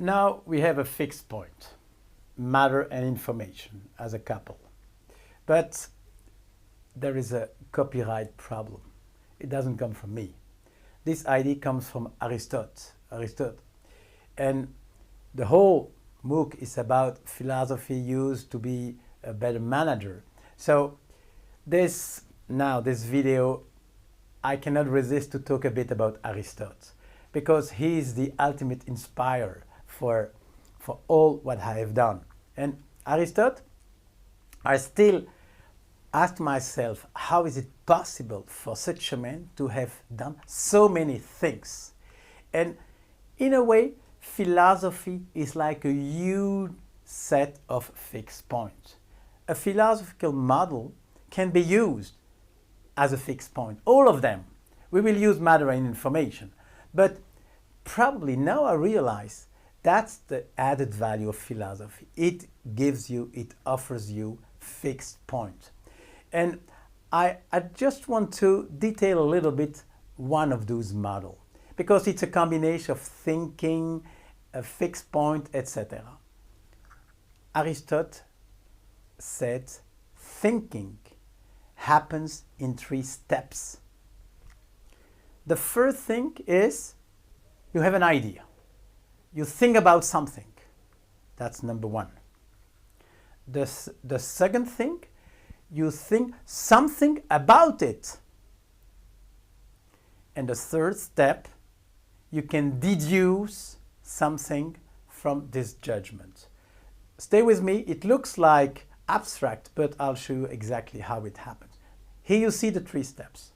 Now we have a fixed point, matter and information as a couple. But there is a copyright problem. It doesn't come from me. This idea comes from Aristotle. And the whole MOOC is about philosophy used to be a better manager. So this video, I cannot resist to talk a bit about Aristotle, because he is the ultimate inspirer for all what I have done. And Aristotle, I still ask myself, how is it possible for such a man to have done so many things? And in a way, philosophy is like a huge set of fixed points. A philosophical model can be used as a fixed point, all of them. We will use matter and information, but probably now I realize that's the added value of philosophy. It offers you fixed points. And I just want to detail a little bit one of those models, because it's a combination of thinking, a fixed point, etc. Aristotle said thinking happens in 3 steps. The first thing is you have an idea. You think about something. That's number 1. The second thing, you think something about it. And the third step, you can deduce something from this judgment. Stay with me, it looks like abstract, but I'll show you exactly how it happens. Here you see the 3 steps.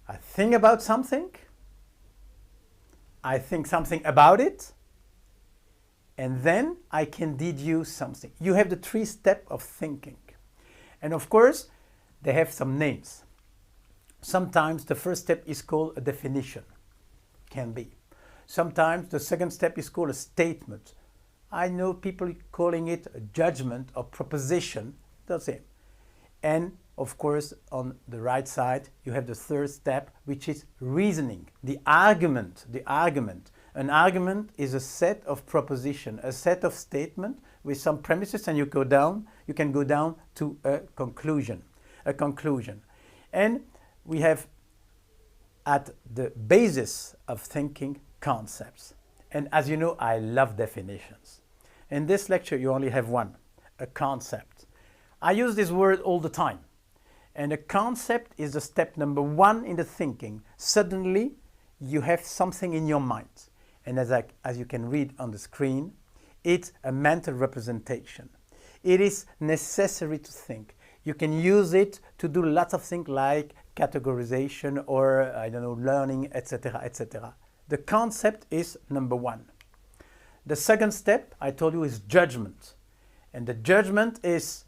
I think about something, I think something about it, and then I can deduce something. You have the 3 steps of thinking. And of course, they have some names. Sometimes the first step is called a definition. Can be. Sometimes the second step is called a statement. I know people calling it a judgment or proposition. That's it. And of course, on the right side, you have the third step, which is reasoning, the argument. An argument is a set of proposition, a set of statement with some premises, and you can go down to a conclusion. And we have at the basis of thinking concepts. And as you know, I love definitions. In this lecture, you only have one, a concept. I use this word all the time. And a concept is the step number 1 in the thinking. Suddenly, you have something in your mind. And as you can read on the screen, it's a mental representation. It is necessary to think. You can use it to do lots of things like categorization or, learning, etc., etc. The concept is number 1. The second step, I told you, is judgment. And the judgment is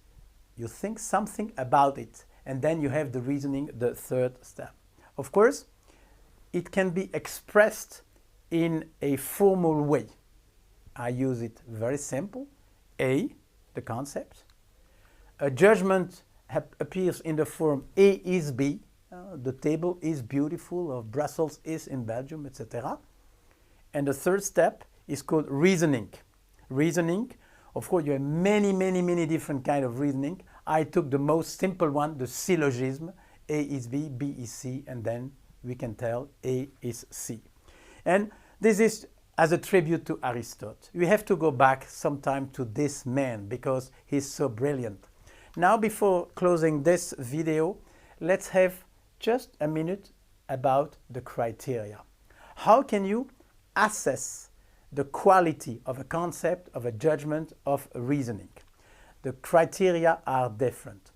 you think something about it, and then you have the reasoning, the third step. Of course, it can be expressed in a formal way. I use it very simple. A, the concept. A judgment appears in the form A is B. The table is beautiful, or Brussels is in Belgium, etc. And the third step is called reasoning. Reasoning, of course, you have many different kinds of reasoning. I took the most simple one, the syllogism. A is B, B is C, and then we can tell A is C. And this is as a tribute to Aristotle. We have to go back sometime to this man because he's so brilliant. Now, before closing this video, let's have just a minute about the criteria. How can you assess the quality of a concept, of a judgment, of a reasoning? The criteria are different.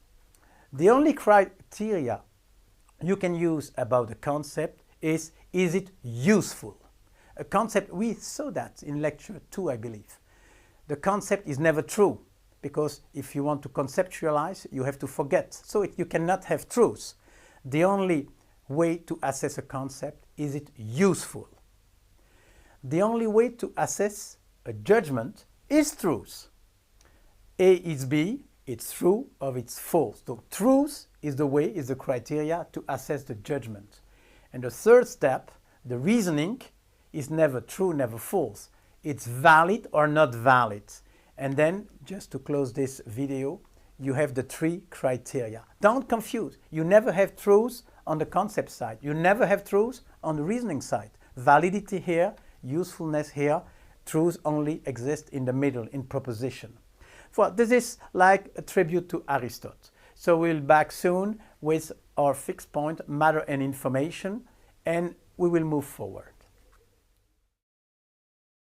The only criteria you can use about the concept is it useful? A concept, we saw that in lecture 2, I believe. The concept is never true, because if you want to conceptualize, you have to forget. So you cannot have truth. The only way to assess a concept is it useful. The only way to assess a judgment is truth. A is B, it's true or it's false. So truth is the criteria to assess the judgment. And the third step, the reasoning, is never true, never false. it's valid or not valid. And then, just to close this video, you have the 3 criteria. Don't confuse. You never have truth on the concept side. You never have truth on the reasoning side. Validity here, usefulness here, truth only exists in the middle, in proposition. Well, this is like a tribute to Aristotle. So we'll be back soon with our fixed point, matter and information, and we will move forward.